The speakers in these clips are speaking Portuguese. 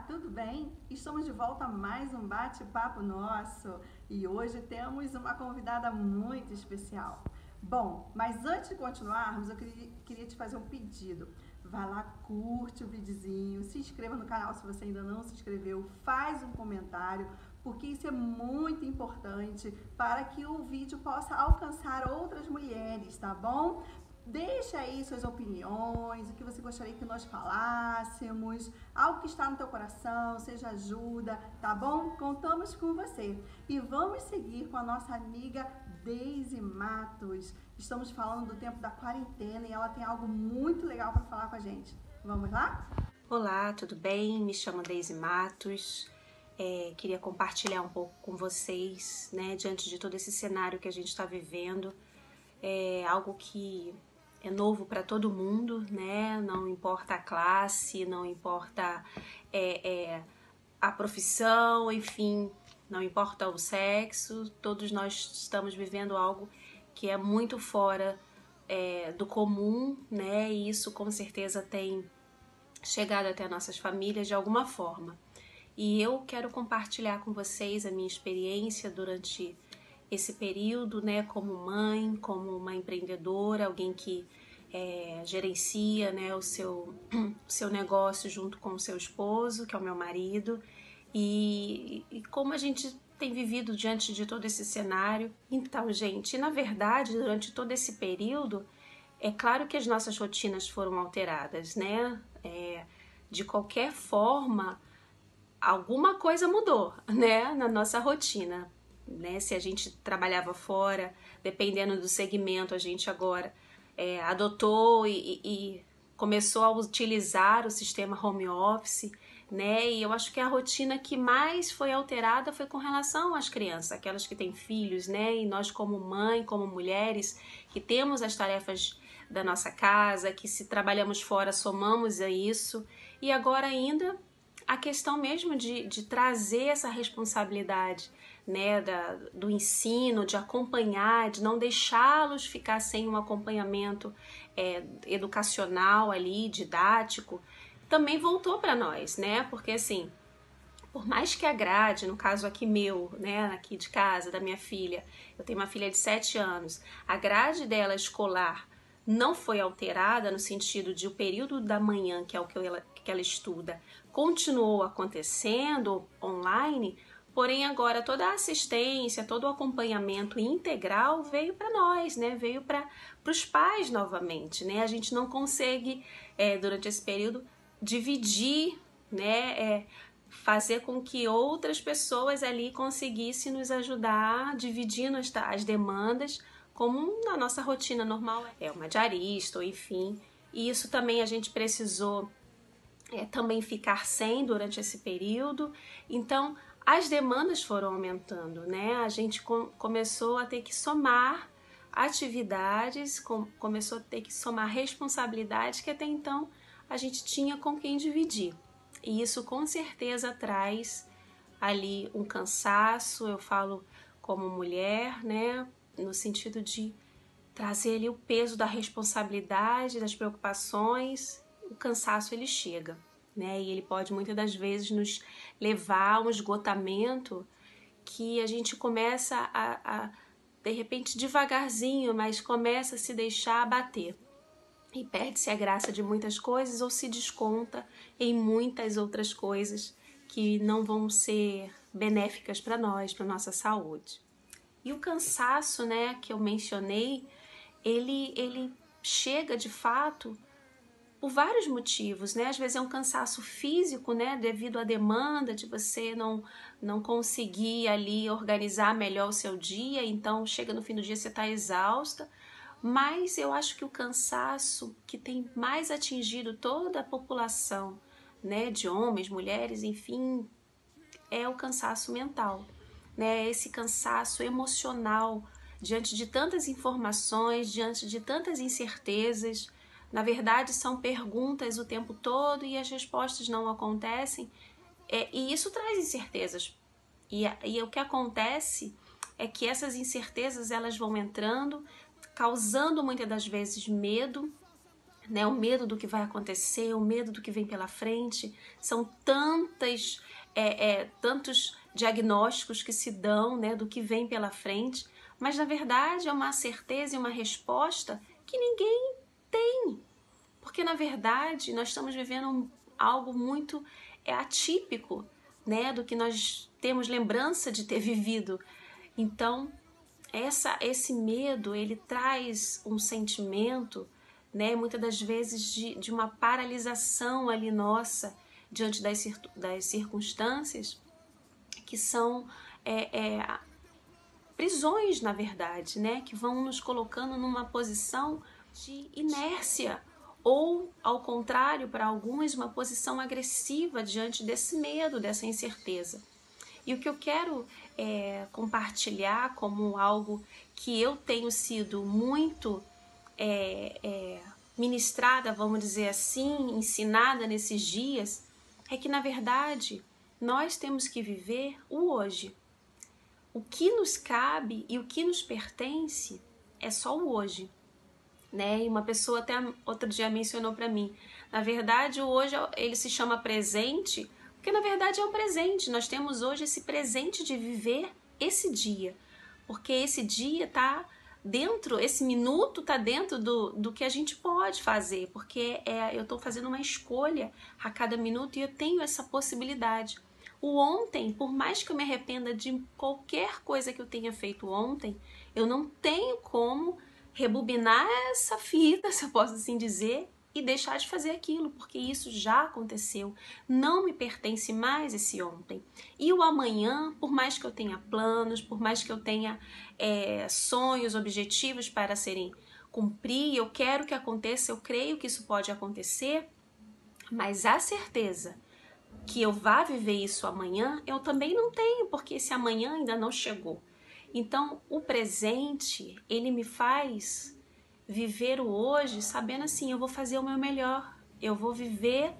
tudo bem? Estamos de volta a mais um bate-papo nosso e hoje temos uma convidada muito especial. Bom, mas antes de continuarmos, eu queria te fazer um pedido. Vai lá, curte o videozinho, se inscreva no canal se você ainda não se inscreveu, faz um comentário, porque isso é muito importante para que o vídeo possa alcançar outras mulheres, tá bom? Deixa aí suas opiniões, o que você gostaria que nós falássemos, algo que está no teu coração, seja ajuda, tá bom? Contamos com você. E vamos seguir com a nossa amiga Deise Matos. Estamos falando do tempo da quarentena e ela tem algo muito legal para falar com a gente. Vamos lá? Olá, tudo bem? Me chamo Deise Matos. Queria compartilhar um pouco com vocês, né, diante de todo esse cenário que a gente está vivendo. É algo que é novo para todo mundo, né? Não importa a classe, não importa a profissão, enfim, não importa o sexo, todos nós estamos vivendo algo que é muito fora do comum, né? E isso com certeza tem chegado até nossas famílias de alguma forma. E eu quero compartilhar com vocês a minha experiência durante esse período, né, como mãe, como uma empreendedora, alguém que gerencia, né, o seu negócio junto com o seu esposo, que é o meu marido, e como a gente tem vivido diante de todo esse cenário. Então, gente, na verdade, durante todo esse período, é claro que as nossas rotinas foram alteradas, né? De qualquer forma, alguma coisa mudou, né, na nossa rotina, né? Se a gente trabalhava fora, dependendo do segmento, a gente agora adotou e começou a utilizar o sistema home office, né? E eu acho que a rotina que mais foi alterada foi com relação às crianças, aquelas que têm filhos, né? E nós como mãe, como mulheres, que temos as tarefas da nossa casa, que se trabalhamos fora somamos a isso, e agora ainda a questão mesmo de trazer essa responsabilidade, né, do ensino, de acompanhar, de não deixá-los ficar sem um acompanhamento educacional ali, didático, também voltou para nós, né? Porque assim, por mais que a grade, no caso aqui meu, né, aqui de casa, da minha filha, eu tenho uma filha de 7 anos, a grade dela escolar não foi alterada no sentido de o período da manhã, que é o que ela estuda, continuou acontecendo online, porém agora toda a assistência, todo o acompanhamento integral veio para nós, né? Veio para os pais novamente, né? A gente não consegue, durante esse período, dividir, né? Fazer com que outras pessoas ali conseguissem nos ajudar, dividindo as demandas, como na nossa rotina normal, uma diarista, ou enfim. E isso também a gente precisou também ficar sem durante esse período. Então, as demandas foram aumentando, né? A gente começou a ter que somar atividades, começou a ter que somar responsabilidades que até então a gente tinha com quem dividir. E isso com certeza traz ali um cansaço, eu falo como mulher, né? No sentido de trazer ali o peso da responsabilidade, das preocupações. O cansaço ele chega, né? E ele pode muitas das vezes nos levar a um esgotamento que a gente começa a de repente devagarzinho, mas começa a se deixar abater. E perde-se a graça de muitas coisas ou se desconta em muitas outras coisas que não vão ser benéficas para nós, para nossa saúde. E o cansaço, né, que eu mencionei, ele chega de fato por vários motivos, né? Às vezes é um cansaço físico, né, devido à demanda de você não conseguir ali organizar melhor o seu dia, então chega no fim do dia você está exausta. Mas eu acho que o cansaço que tem mais atingido toda a população, né, de homens, mulheres, enfim, é o cansaço mental, né? Esse cansaço emocional diante de tantas informações, diante de tantas incertezas. Na verdade, são perguntas o tempo todo e as respostas não acontecem. E isso traz incertezas. E o que acontece é que essas incertezas elas vão entrando, causando muitas das vezes medo, né? O medo do que vai acontecer, o medo do que vem pela frente. São tantos diagnósticos que se dão, né, do que vem pela frente, mas na verdade é uma certeza e uma resposta que ninguém tem, porque na verdade nós estamos vivendo algo muito atípico, né, do que nós temos lembrança de ter vivido. Então esse medo, ele traz um sentimento, né, muitas das vezes de uma paralisação ali nossa diante das circunstâncias, que são prisões, na verdade, né, que vão nos colocando numa posição de inércia, ou, ao contrário, para alguns, uma posição agressiva diante desse medo, dessa incerteza. E o que eu quero compartilhar como algo que eu tenho sido muito ministrada, vamos dizer assim, ensinada nesses dias, é que, na verdade, nós temos que viver o hoje. O que nos cabe e o que nos pertence é só o hoje, né? E uma pessoa até outro dia mencionou para mim, na verdade, o hoje ele se chama presente, porque na verdade é um presente. Nós temos hoje esse presente de viver esse dia, porque esse dia tá dentro, esse minuto tá dentro do que a gente pode fazer, porque eu tô fazendo uma escolha a cada minuto e eu tenho essa possibilidade. O ontem, por mais que eu me arrependa de qualquer coisa que eu tenha feito ontem, eu não tenho como rebobinar essa fita, se eu posso assim dizer, e deixar de fazer aquilo, porque isso já aconteceu, não me pertence mais esse ontem. E o amanhã, por mais que eu tenha planos, por mais que eu tenha sonhos, objetivos para serem cumprir, eu quero que aconteça, eu creio que isso pode acontecer, mas a certeza que eu vá viver isso amanhã, eu também não tenho, porque esse amanhã ainda não chegou. Então, o presente, ele me faz viver o hoje sabendo assim, eu vou fazer o meu melhor, eu vou viver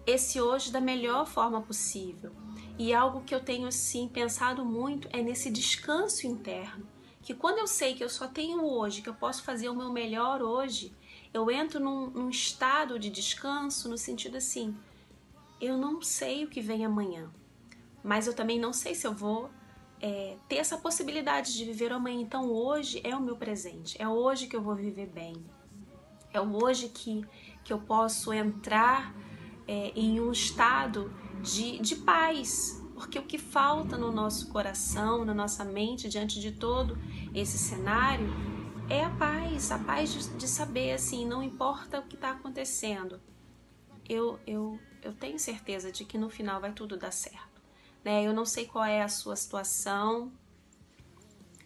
esse hoje da melhor forma possível. E algo que eu tenho assim pensado muito é nesse descanso interno, que quando eu sei que eu só tenho o hoje, que eu posso fazer o meu melhor hoje, eu entro num estado de descanso, no sentido assim, eu não sei o que vem amanhã, mas eu também não sei se eu vou ter essa possibilidade de viver o amanhã. Então hoje é o meu presente, é hoje que eu vou viver bem, é hoje que eu posso entrar em um estado de paz, porque o que falta no nosso coração, na nossa mente, diante de todo esse cenário, é a paz de saber assim, não importa o que está acontecendo, eu tenho certeza de que no final vai tudo dar certo, né? Eu não sei qual é a sua situação,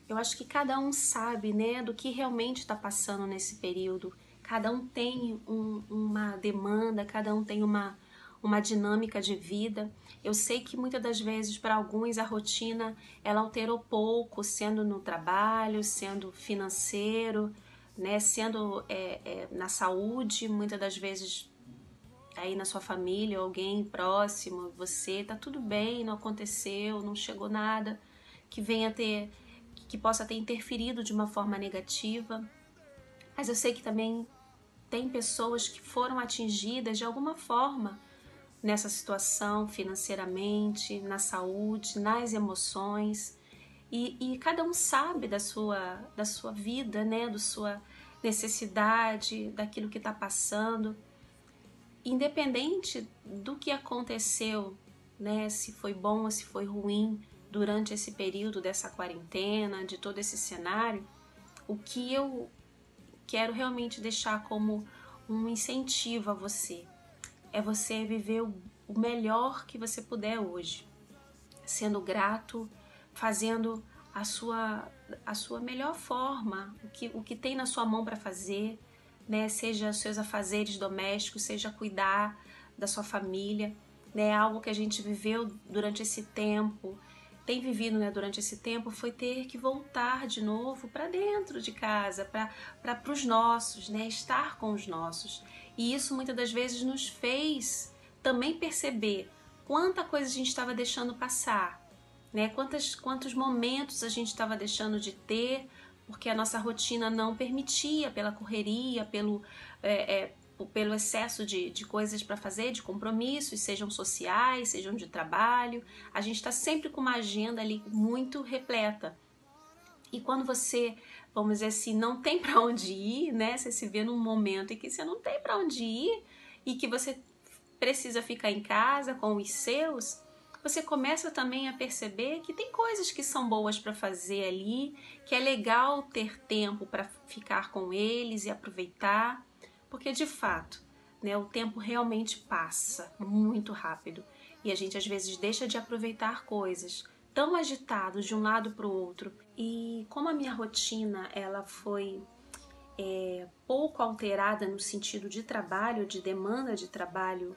eu acho que cada um sabe, né, do que realmente está passando nesse período, cada um tem uma demanda, cada um tem uma dinâmica de vida. Eu sei que muitas das vezes para alguns a rotina ela alterou pouco, sendo no trabalho, sendo financeiro, né, sendo na saúde, muitas das vezes aí na sua família, alguém próximo, você, tá tudo bem, não aconteceu, não chegou nada que possa ter interferido de uma forma negativa. Mas eu sei que também tem pessoas que foram atingidas de alguma forma nessa situação, financeiramente, na saúde, nas emoções, e cada um sabe da sua vida, né, da sua necessidade, daquilo que está passando. Independente do que aconteceu, né, se foi bom ou se foi ruim durante esse período dessa quarentena, de todo esse cenário, o que eu quero realmente deixar como um incentivo a você é você viver o melhor que você puder hoje, sendo grato, fazendo a sua melhor forma, o que tem na sua mão para fazer, né? Seja os seus afazeres domésticos, seja cuidar da sua família, né? Algo que a gente viveu durante esse tempo, tem vivido, né, durante esse tempo, foi ter que voltar de novo para dentro de casa, para os nossos, né? Estar com os nossos. E isso muitas das vezes nos fez também perceber quanta coisa a gente estava deixando passar, né? Quantos momentos a gente estava deixando de ter, porque a nossa rotina não permitia, pela correria, pelo excesso de coisas para fazer, de compromissos, sejam sociais, sejam de trabalho. A gente está sempre com uma agenda ali muito repleta. E quando você, vamos dizer assim, não tem para onde ir, né? Você se vê num momento em que você não tem para onde ir e que você precisa ficar em casa com os seus, você começa também a perceber que tem coisas que são boas para fazer ali, que é legal ter tempo para ficar com eles e aproveitar, porque de fato, né, o tempo realmente passa muito rápido e a gente às vezes deixa de aproveitar coisas tão agitado de um lado para o outro. E como a minha rotina ela foi pouco alterada no sentido de trabalho, de demanda de trabalho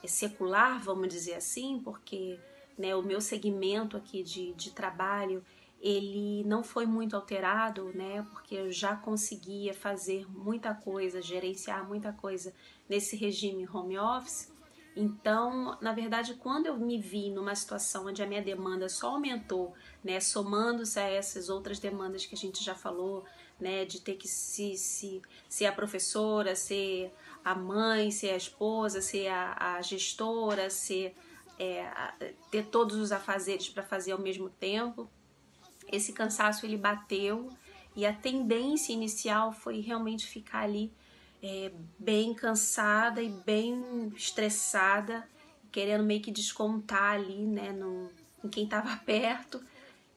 secular, vamos dizer assim, porque, né, o meu segmento aqui de trabalho ele não foi muito alterado, né, porque eu já conseguia fazer muita coisa, gerenciar muita coisa nesse regime home office. Então, na verdade, quando eu me vi numa situação onde a minha demanda só aumentou, né, somando-se a essas outras demandas que a gente já falou, né, de ter que ser a professora, ser a mãe, ser a esposa, ser a gestora, ter todos os afazeres para fazer ao mesmo tempo, esse cansaço ele bateu e a tendência inicial foi realmente ficar ali bem cansada e bem estressada, querendo meio que descontar ali, né, em quem estava perto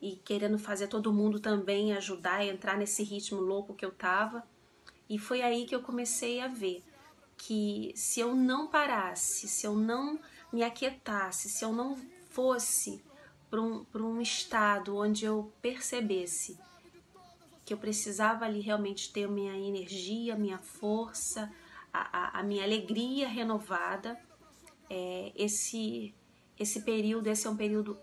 e querendo fazer todo mundo também ajudar a entrar nesse ritmo louco que eu tava. E foi aí que eu comecei a ver que se eu não parasse, se eu não me aquietasse, se eu não fosse para um estado onde eu percebesse que eu precisava ali realmente ter minha energia, minha força, a minha alegria renovada, esse período, esse é um período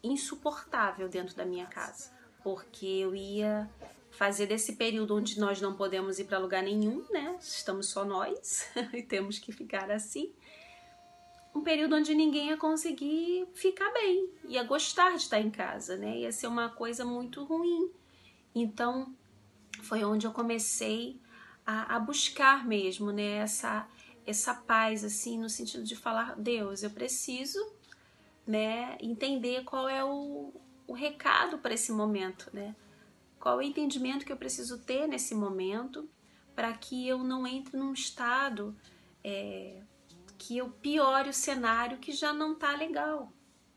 insuportável dentro da minha casa, porque eu ia fazer desse período onde nós não podemos ir para lugar nenhum, né? Estamos só nós e temos que ficar assim, um período onde ninguém ia conseguir ficar bem, ia gostar de estar em casa, né? Ia ser uma coisa muito ruim. Então, foi onde eu comecei a buscar mesmo, né? Essa paz, assim, no sentido de falar, Deus, eu preciso, né, entender qual é o recado para esse momento, né? Qual é o entendimento que eu preciso ter nesse momento para que eu não entre num estado que eu piore o cenário que já não tá legal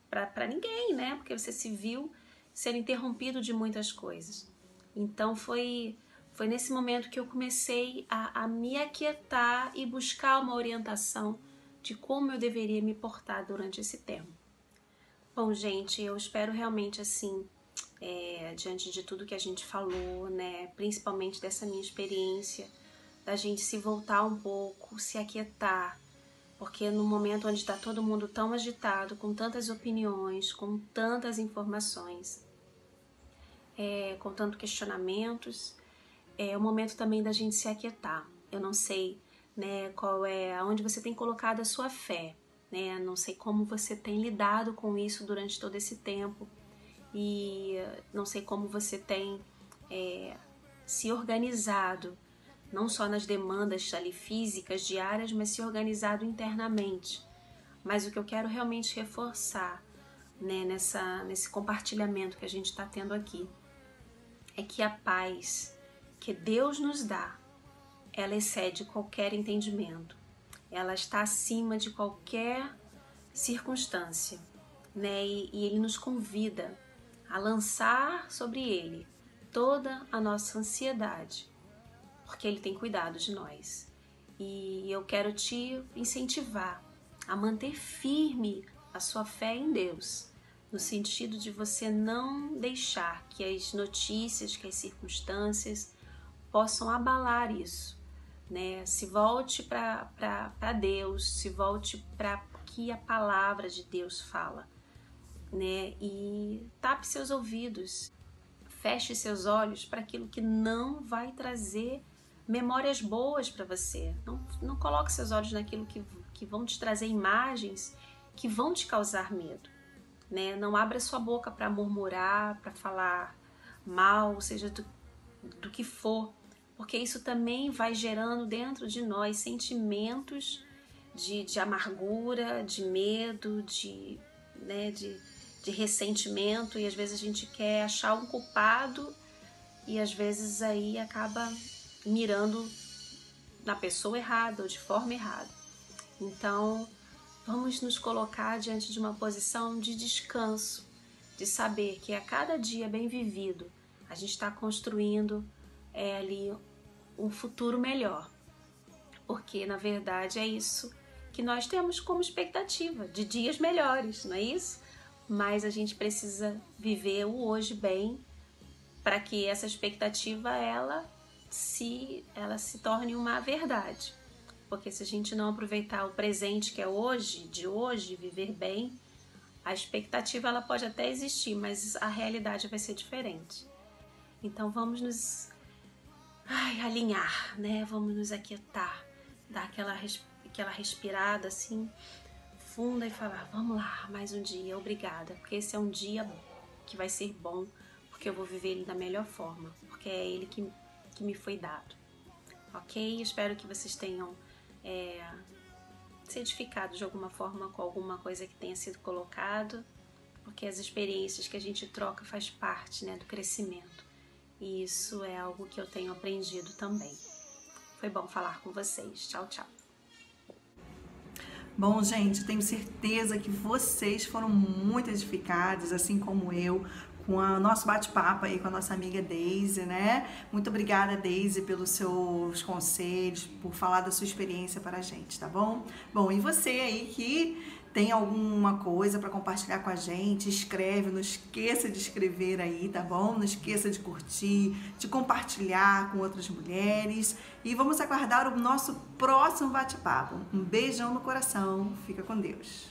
para ninguém, né? Porque você se viu ser interrompido de muitas coisas. Então foi nesse momento que eu comecei a me aquietar e buscar uma orientação de como eu deveria me portar durante esse tempo. Bom, gente, eu espero realmente assim, diante de tudo que a gente falou, né, principalmente dessa minha experiência, da gente se voltar um pouco, se aquietar, porque no momento onde está todo mundo tão agitado, com tantas opiniões, com tantas informações, com tantos questionamentos, é o momento também da gente se aquietar. Eu não sei, né, aonde você tem colocado a sua fé, né? Não sei como você tem lidado com isso durante todo esse tempo e não sei como você tem se organizado, não só nas demandas ali físicas diárias, mas se organizado internamente. Mas o que eu quero realmente reforçar, né, nesse compartilhamento que a gente está tendo aqui, é que a paz que Deus nos dá, ela excede qualquer entendimento. Ela está acima de qualquer circunstância, né? E Ele nos convida a lançar sobre Ele toda a nossa ansiedade, porque Ele tem cuidado de nós. E eu quero te incentivar a manter firme a sua fé em Deus, no sentido de você não deixar que as notícias, que as circunstâncias possam abalar isso, né? Se volte para Deus, se volte para o que a palavra de Deus fala, né? E tape seus ouvidos, feche seus olhos para aquilo que não vai trazer memórias boas para você. Não coloque seus olhos naquilo que vão te trazer imagens que vão te causar medo, né? Não abra sua boca para murmurar, para falar mal, seja do que for, porque isso também vai gerando dentro de nós sentimentos de amargura, de medo, de ressentimento, e às vezes a gente quer achar um culpado e às vezes aí acaba mirando na pessoa errada ou de forma errada. Então, vamos nos colocar diante de uma posição de descanso, de saber que a cada dia bem vivido, a gente está construindo ali um futuro melhor. Porque, na verdade, é isso que nós temos como expectativa, de dias melhores, não é isso? Mas a gente precisa viver o hoje bem para que essa expectativa ela se torne uma verdade. Porque se a gente não aproveitar o presente que é hoje, de hoje, viver bem, a expectativa ela pode até existir, mas a realidade vai ser diferente. Então vamos nos alinhar, né? Vamos nos aquietar, dar aquela respirada assim funda e falar, vamos lá, mais um dia, obrigada, porque esse é um dia que vai ser bom, porque eu vou viver ele da melhor forma, porque é ele que me foi dado, ok? Espero que vocês tenham se edificado de alguma forma com alguma coisa que tenha sido colocado, porque as experiências que a gente troca faz parte, né, do crescimento, e isso é algo que eu tenho aprendido também. Foi bom falar com vocês. Tchau, tchau. Bom, gente, tenho certeza que vocês foram muito edificados, assim como eu, com o nosso bate-papo aí com a nossa amiga Deise, né? Muito obrigada, Deise, pelos seus conselhos, por falar da sua experiência para a gente, tá bom? Bom, e você aí que tem alguma coisa para compartilhar com a gente, escreve, não esqueça de escrever aí, tá bom? Não esqueça de curtir, de compartilhar com outras mulheres e vamos aguardar o nosso próximo bate-papo. Um beijão no coração, fica com Deus.